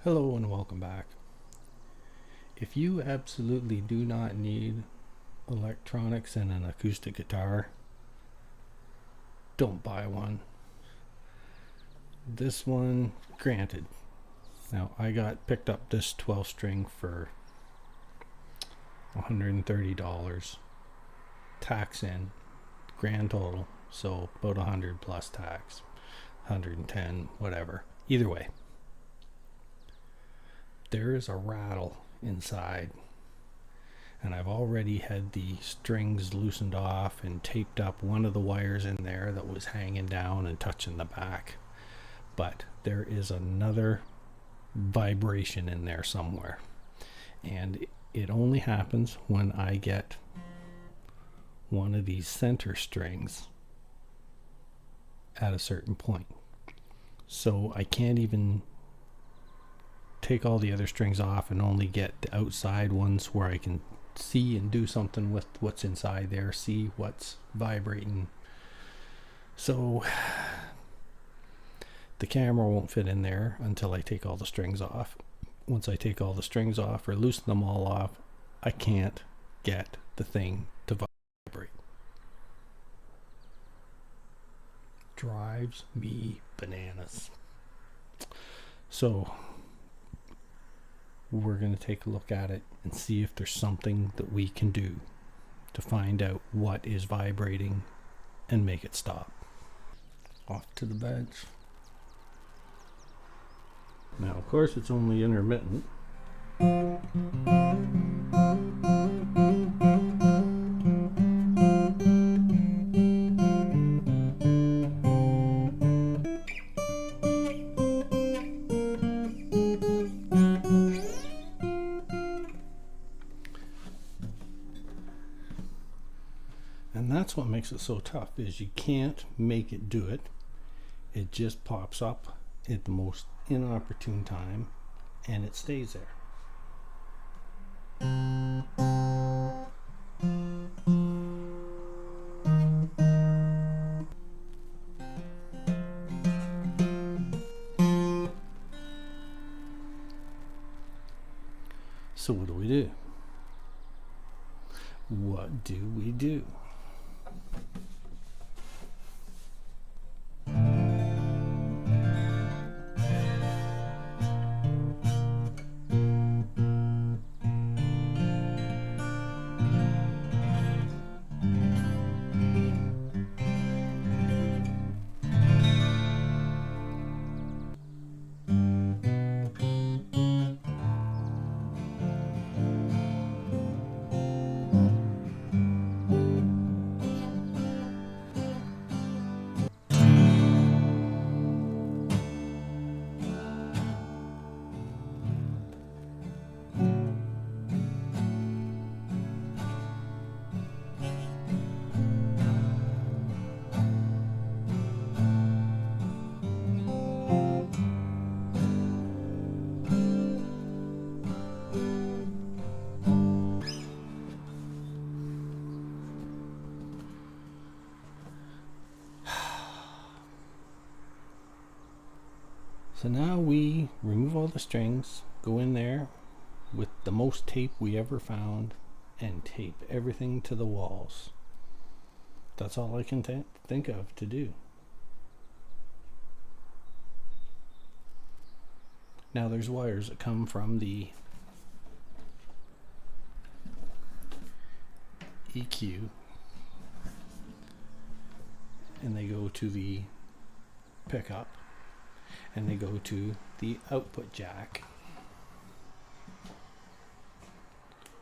Hello and welcome back. If you absolutely do not need electronics and an acoustic guitar, don't buy one. This one, granted. Now, I picked up this 12 string for $130, tax in, grand total, so about 100 plus tax, 110, whatever. Either way, there is a rattle inside, and I've already had the strings loosened off and taped up one of the wires in there that was hanging down and touching the back, but there is another vibration in there somewhere, and it only happens when I get one of these center strings at a certain point. So I can't even take all the other strings off and only get the outside ones where I can see and do something with what's inside there, see what's vibrating. So the camera won't fit in there until I take all the strings off. Once I take all the strings off or loosen them all off, I can't get the thing to vibrate. Drives me bananas. So we're going to take a look at it and see if there's something that we can do to find out what is vibrating and make it stop. Off to the bench. Now, of course, it's only intermittent. And that's what makes it so tough, is you can't make it do it. It just pops up at the most inopportune time and it stays there. So what do we do? What do we do? So now we remove all the strings, go in there with the most tape we ever found, and tape everything to the walls. That's all I can think of to do. Now there's wires that come from the EQ, and they go to the pickup, and they go to the output jack.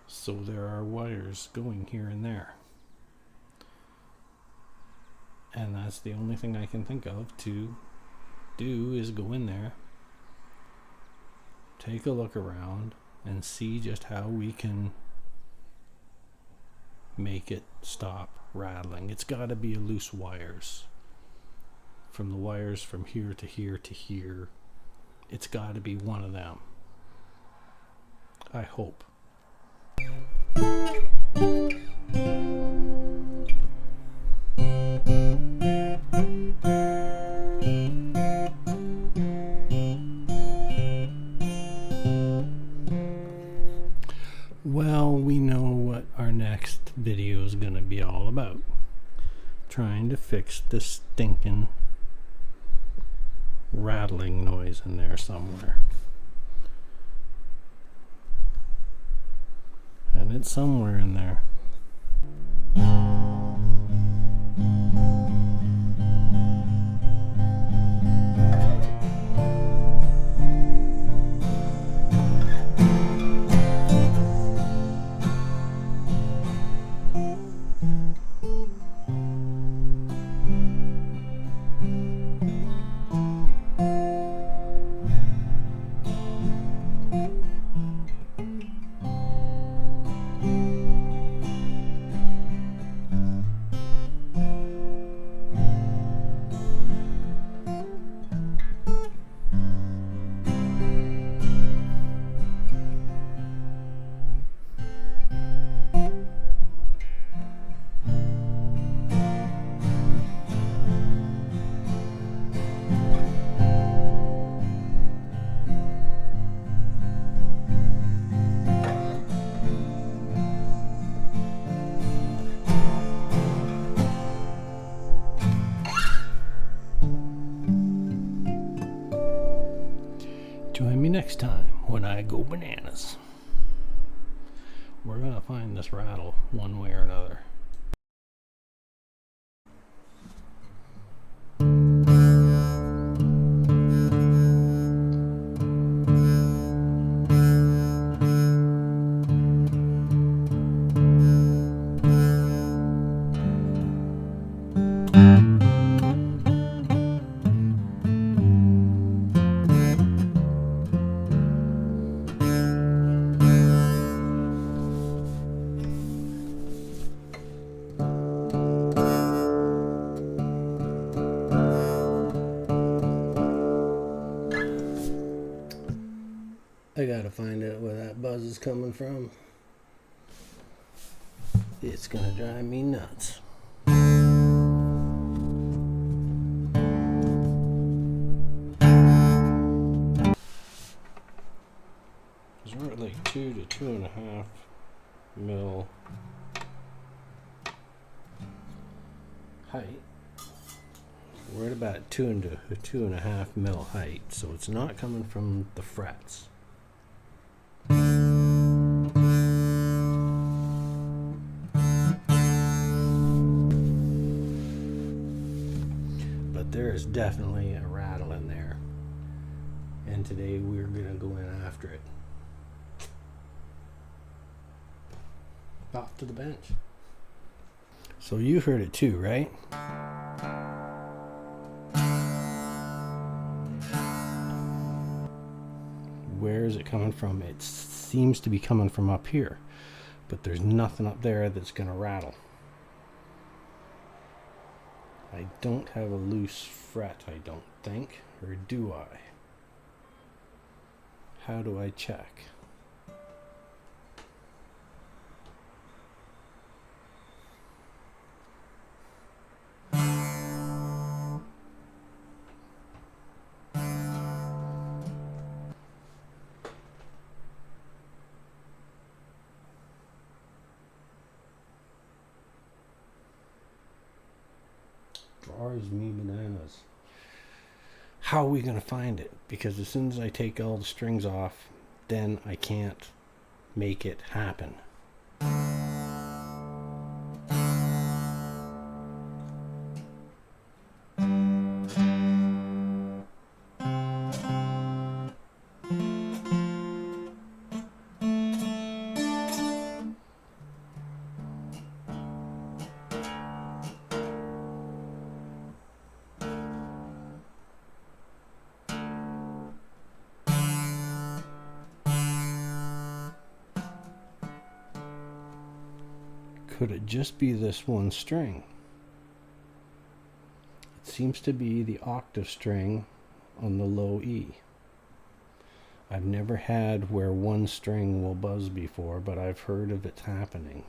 So there are wires going here and there. And that's the only thing I can think of to do, is go in there, take a look around, and see just how we can make it stop rattling. It's got to be loose wires. From the wires from here to here to here, it's got to be one of them. I hope. going to be all about. Trying to fix this stinking rattling noise in there somewhere. And it's somewhere in there. Join me next time when I go bananas. We're gonna find this rattle one way or another. I gotta find out where that buzz is coming from. It's gonna drive me nuts. We're at like 2 to 2.5 mil height. We're at about 2 to 2.5 mil height, so it's not coming from the frets. But there is definitely a rattle in there, and today we're gonna go in after it. Off to the bench. So you heard it too, right? Where is it coming from? It seems to be coming from up here, but there's nothing up there that's going to rattle. I don't have a loose fret, I don't think, or do I? How do I check? Drives me bananas. How are we going to find it? Because as soon as I take all the strings off, then I can't make it happen. Could it just be this one string? It seems to be the octave string on the low E. I've never had where one string will buzz before, but I've heard of it happening.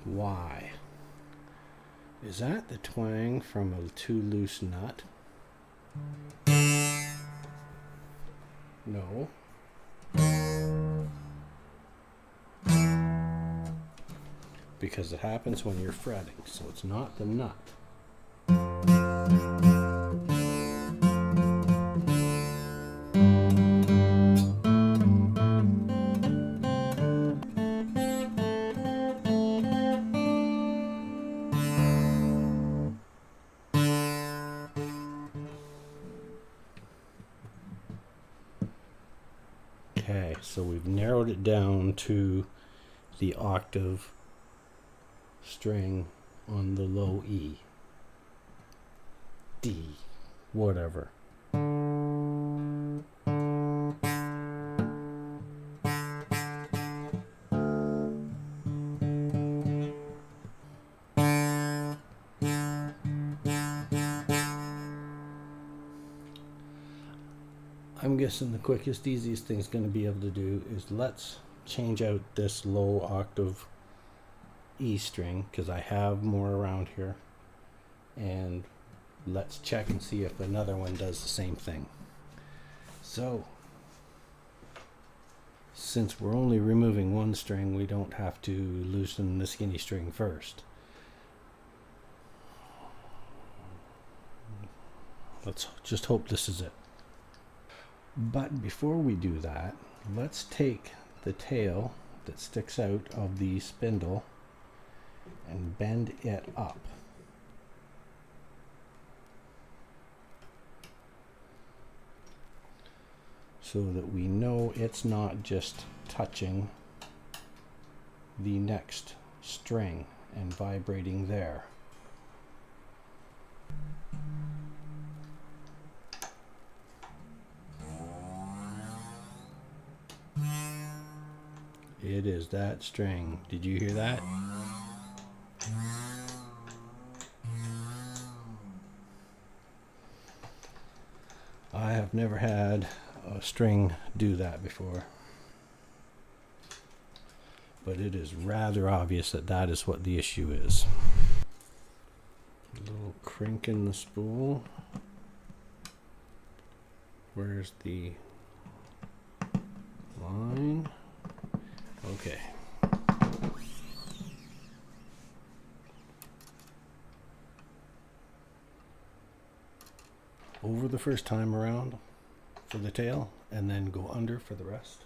Why? Is that the twang from a too loose nut? No. Because it happens when you're fretting, so it's not the nut. Okay, so we've narrowed it down to the octave string on the low E. D, whatever. I'm guessing the quickest, easiest thing's going to be able to do is let's change out this low octave E string, because I have more around here, and let's check and see if another one does the same thing. So, since we're only removing one string, we don't have to loosen the skinny string first. Let's just hope this is it. But before we do that, let's take the tail that sticks out of the spindle and bend it up. So that we know it's not just touching the next string and vibrating there. It is that string. Did you hear that? I have never had a string do that before, but it is rather obvious that that is what the issue is. A little crink in the spool. Where's the line? Okay. Over the first time around for the tail, and then go under for the rest.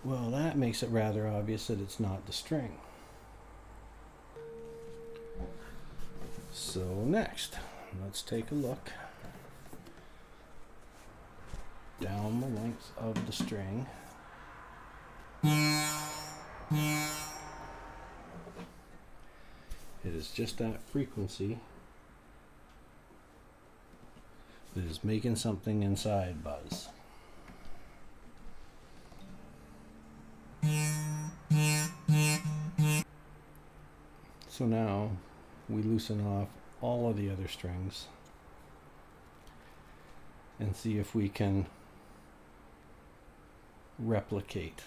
Well, that makes it rather obvious that it's not the string. So next, let's take a look down the length of the string. It is just that frequency that is making something inside buzz. So now we loosen off all of the other strings and see if we can replicate.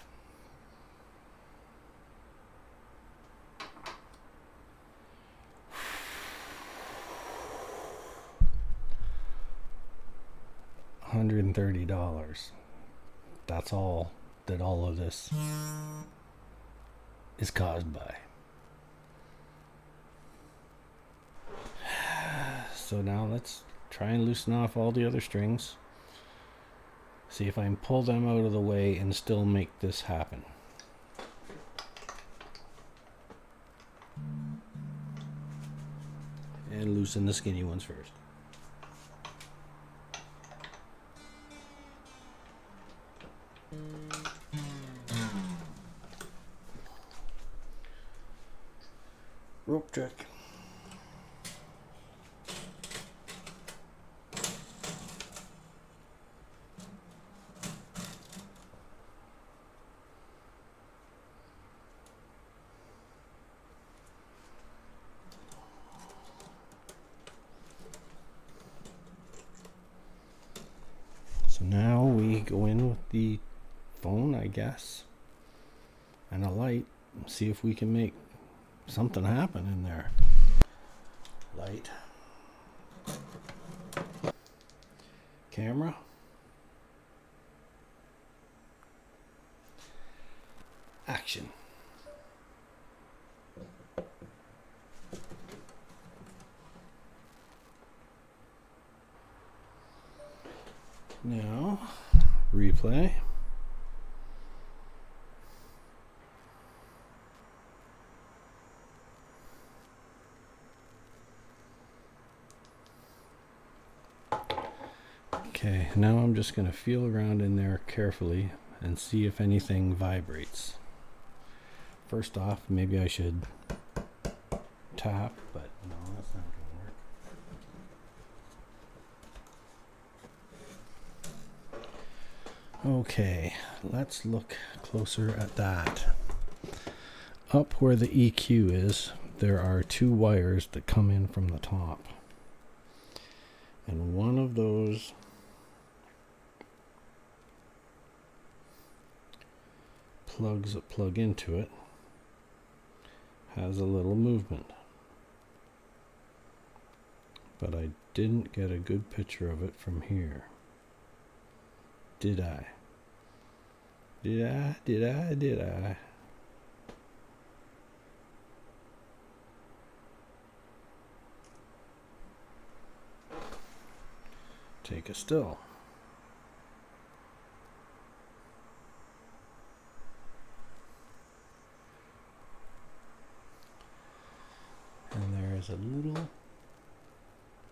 $130. That's all that all of this is caused by. So now let's try and loosen off all the other strings. See if I can pull them out of the way and still make this happen. And loosen the skinny ones first. Rope trick. we go in with the phone, I guess, and a light, and see if we can make something happen in there. Light. Camera. Action. Now, replay. Okay, now I'm just going to feel around in there carefully and see if anything vibrates. First off, maybe I should tap, but no, that's not going to work. Okay, let's look closer at that. Up where the EQ is, there are two wires that come in from the top. And one of those plugs that plug into it has a little movement. But I didn't get a good picture of it from here. Did I? Did I? Take a still. And there is a little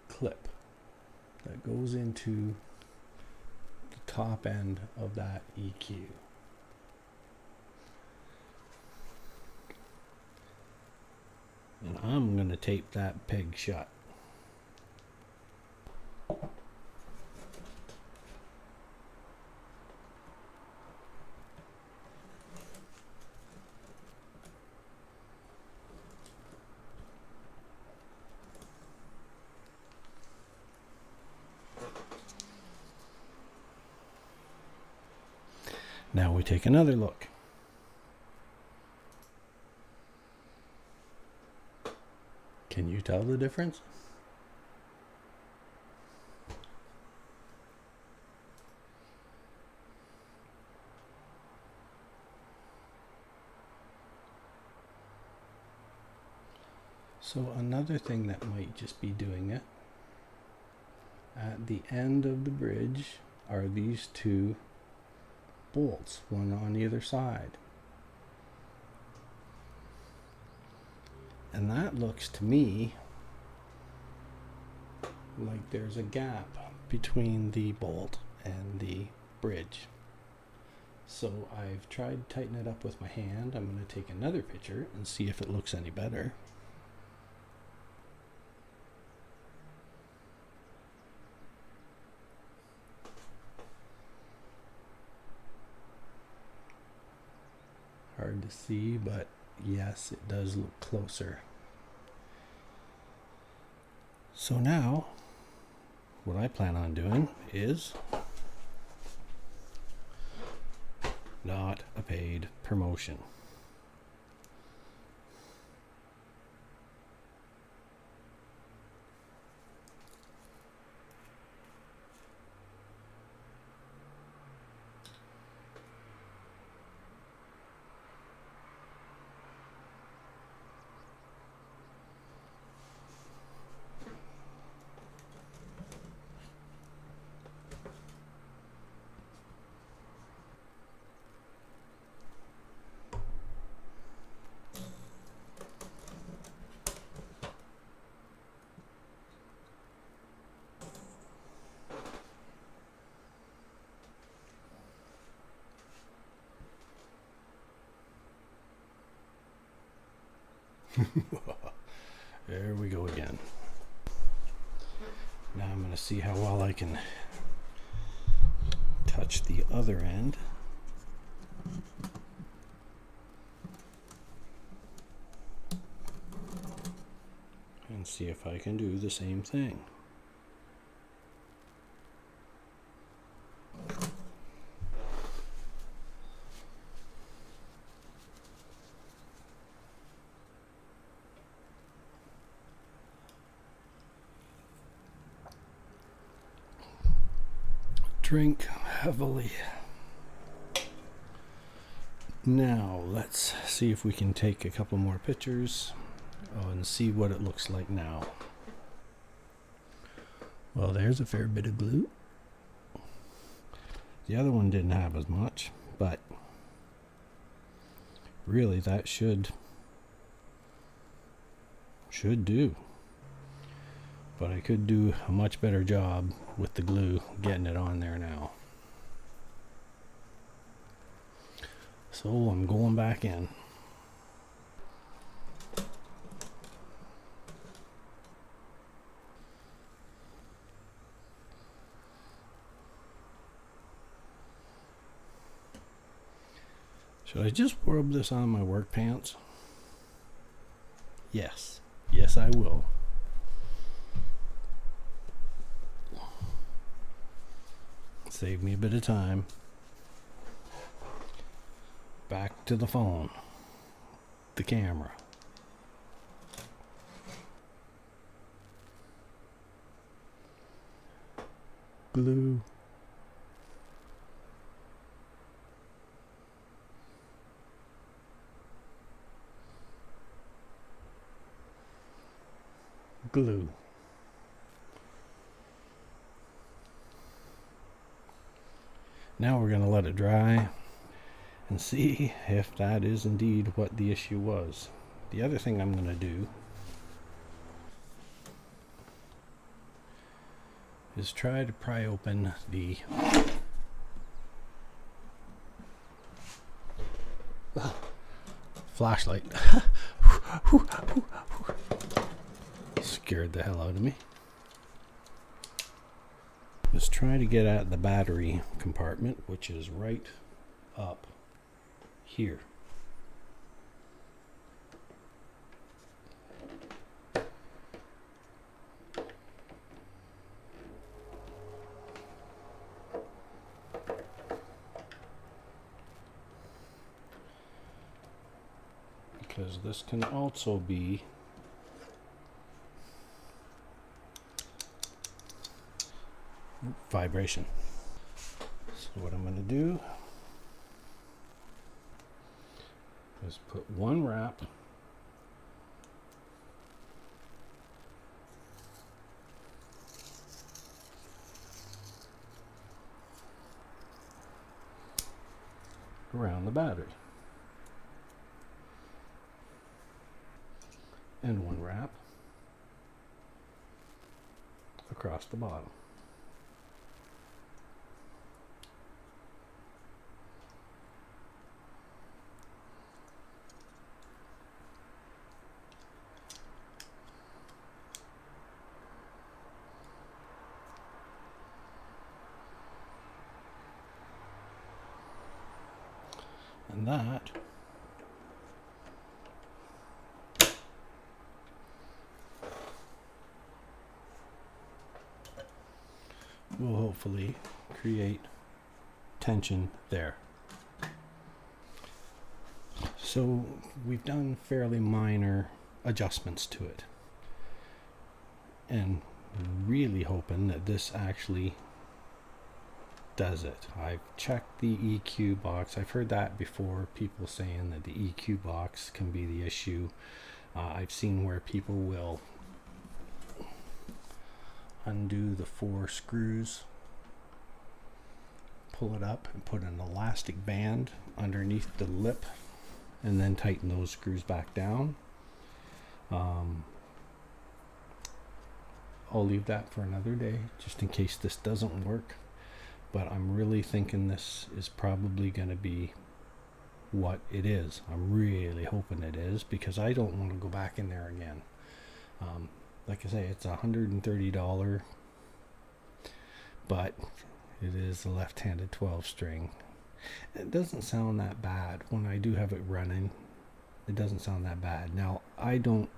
clip that goes into the top end of that EQ. And I'm going to tape that peg shut. Now we take another look. Can you tell the difference? So another thing that might just be doing it, at the end of the bridge are these two bolts, one on either side. And that looks to me like there's a gap between the bolt and the bridge. So I've tried to tighten it up with my hand. I'm going to take another picture and see if it looks any better. Hard to see, but yes, it does look closer. So now, what I plan on doing is not a paid promotion. There we go again. Now I'm going to see how well I can touch the other end. And see if I can do the same thing. Drink heavily. Now let's see if we can take a couple more pictures and see what it looks like now. Well, there's a fair bit of glue. The other one didn't have as much, but really that should do. But I could do a much better job with the glue getting it on there now. So I'm going back in. Should I just rub this on my work pants? Yes. Yes, I will. Save me a bit of time. Back to the phone. The camera. Glue. Glue. Now we're going to let it dry and see if that is indeed what the issue was. The other thing I'm going to do is try to pry open the flashlight. Scared the hell out of me. Let's try to get at the battery compartment, which is right up here. Because this can also be vibration. So what I'm going to do is put one wrap around the battery and one wrap across the bottom. And that will hopefully create tension there. So we've done fairly minor adjustments to it, and really hoping that this actually does it. I've checked the EQ box. I've heard that before, people saying that the EQ box can be the issue. I've seen where people will undo the 4 screws, pull it up and put an elastic band underneath the lip, and then tighten those screws back down. I'll leave that for another day, just in case this doesn't work. But I'm really thinking this is probably going to be what it is. I'm really hoping it is, because I don't want to go back in there again. Like I say, it's $130, but it is a left-handed 12 string. It doesn't sound that bad when I do have it running. It doesn't sound that bad. Now, I don't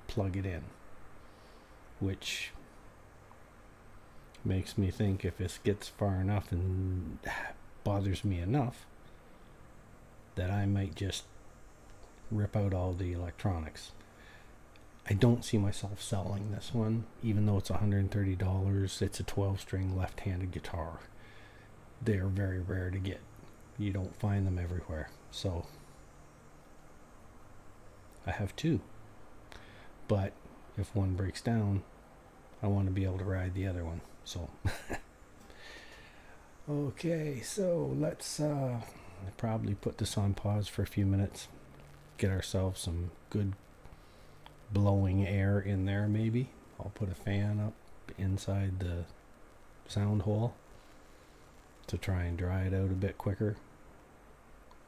plug it in, which makes me think if this gets far enough and bothers me enough that I might just rip out all the electronics. I don't see myself selling this one, even though it's $130. It's a 12 string left-handed guitar. they're very rare to get. You don't find them everywhere. So I have two. But if one breaks down, I want to be able to ride the other one. So okay, so let's probably put this on pause for a few minutes. Get ourselves some good blowing air in there maybe. I'll put a fan up inside the sound hole to try and dry it out a bit quicker.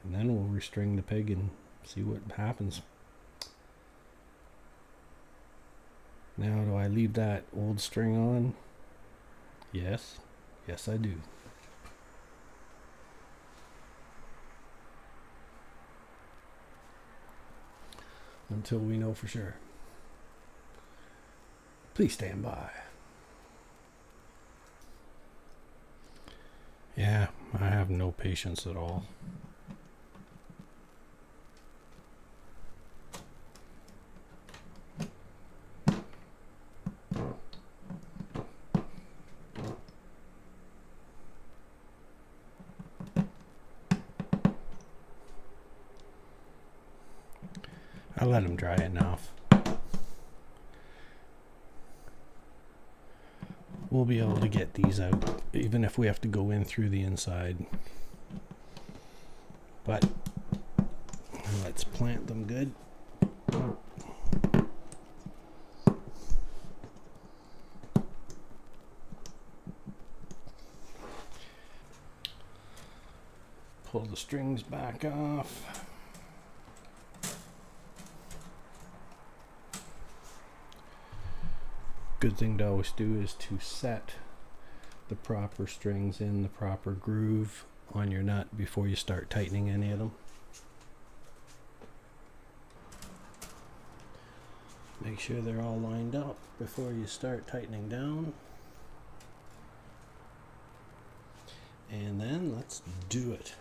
And then we'll restring the pig and see what happens. Now, do I leave that old string on? Yes. Yes, I do. Until we know for sure. Please stand by. Yeah, I have no patience at all. I'll let them dry enough. We'll be able to get these out, even if we have to go in through the inside. But let's plant them good. Pull the strings back off. Good thing to always do is to set the proper strings in the proper groove on your nut before you start tightening any of them. Make sure they're all lined up before you start tightening down. And then let's do it.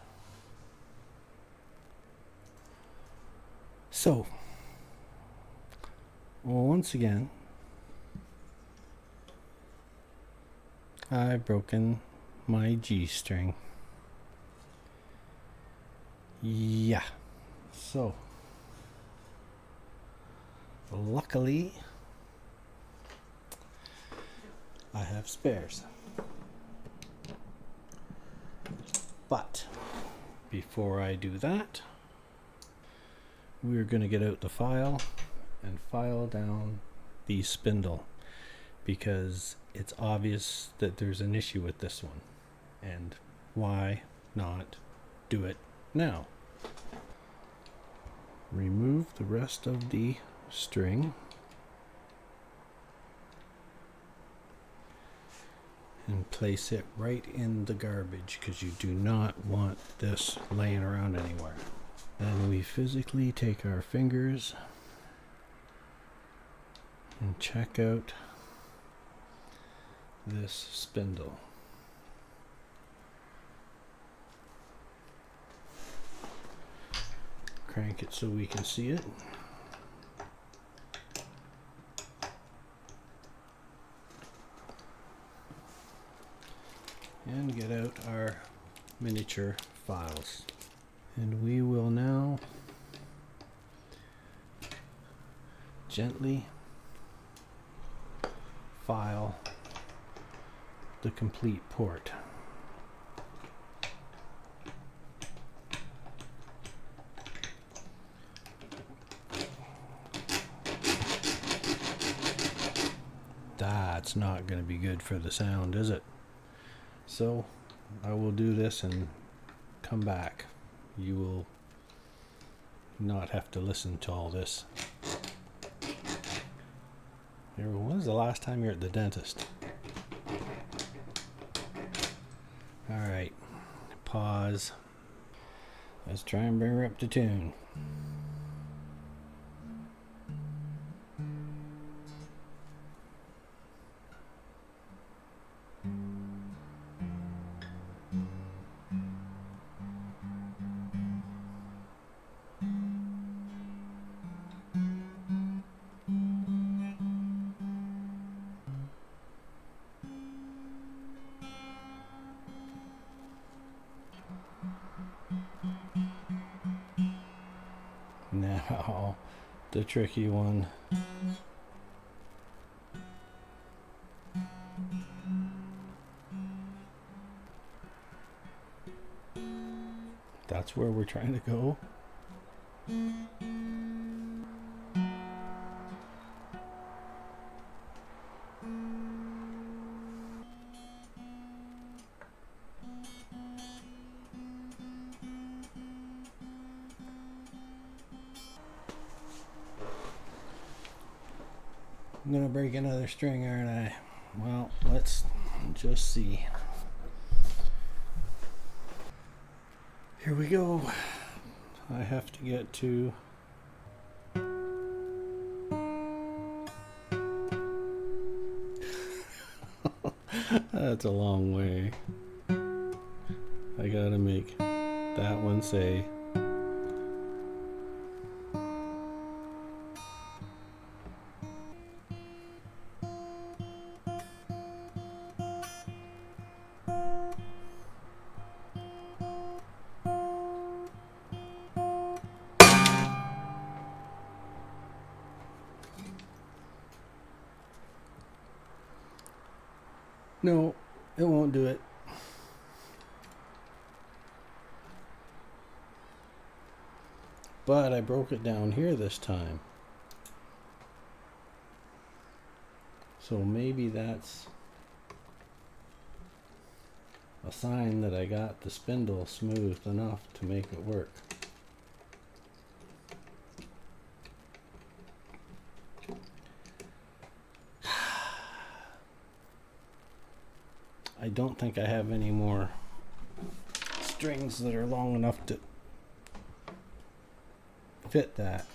So, once again, I've broken my G string. Yeah. So, luckily, I have spares. But before I do that, we're going to get out the file and file down the spindle, because it's obvious that there's an issue with this one. And why not do it now? Remove the rest of the string and place it right in the garbage, because you do not want this laying around anywhere. Then we physically take our fingers and check out this spindle. Crank it so we can see it. And get out our miniature files. And we will now gently file the complete port. That's not going to be good for the sound, is it? So I will do this and come back. You will not have to listen to all this. When was the last time you were at the dentist? Alright, pause. Let's try and bring her up to tune. Oh, the tricky one. That's where we're trying to go. I'm gonna break another string, aren't I? Well, let's just see. Here we go. I have to get to that's a long way. I gotta make that one say no, it won't do it. But I broke it down here this time. So maybe that's a sign that I got the spindle smoothed enough to make it work. I don't think I have any more strings that are long enough to fit that.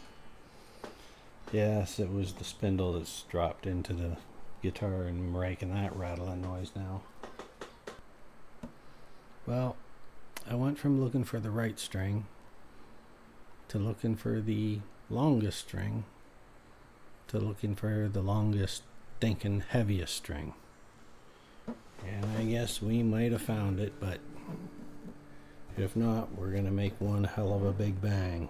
Yes, it was the spindle that's dropped into the guitar and making that rattling noise now. Well, I went from looking for the right string to looking for the longest string to looking for the longest, thinking heaviest string. And I guess we might have found it, but if not, we're gonna make one hell of a big bang.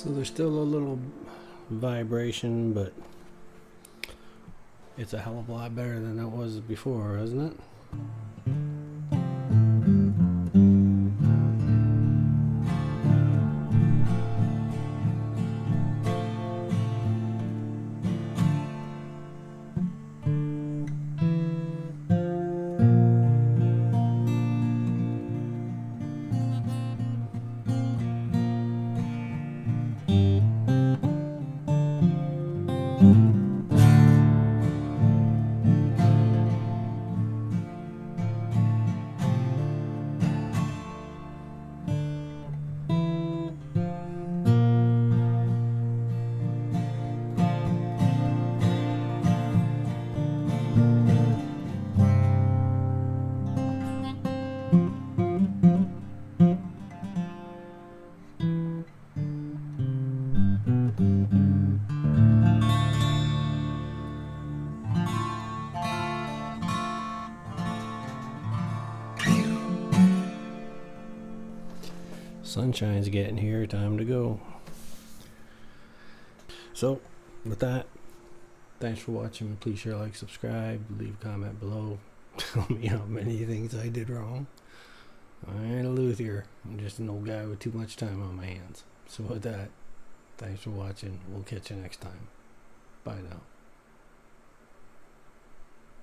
So there's still a little vibration, but it's a hell of a lot better than it was before, isn't it? Sunshine's getting here, time to go. So, with that, thanks for watching. Please share, like, subscribe, leave a comment below. Tell me how many things I did wrong. I ain't a luthier. I'm just an old guy with too much time on my hands. So with that, Thanks for watching. We'll catch you next time. Bye now.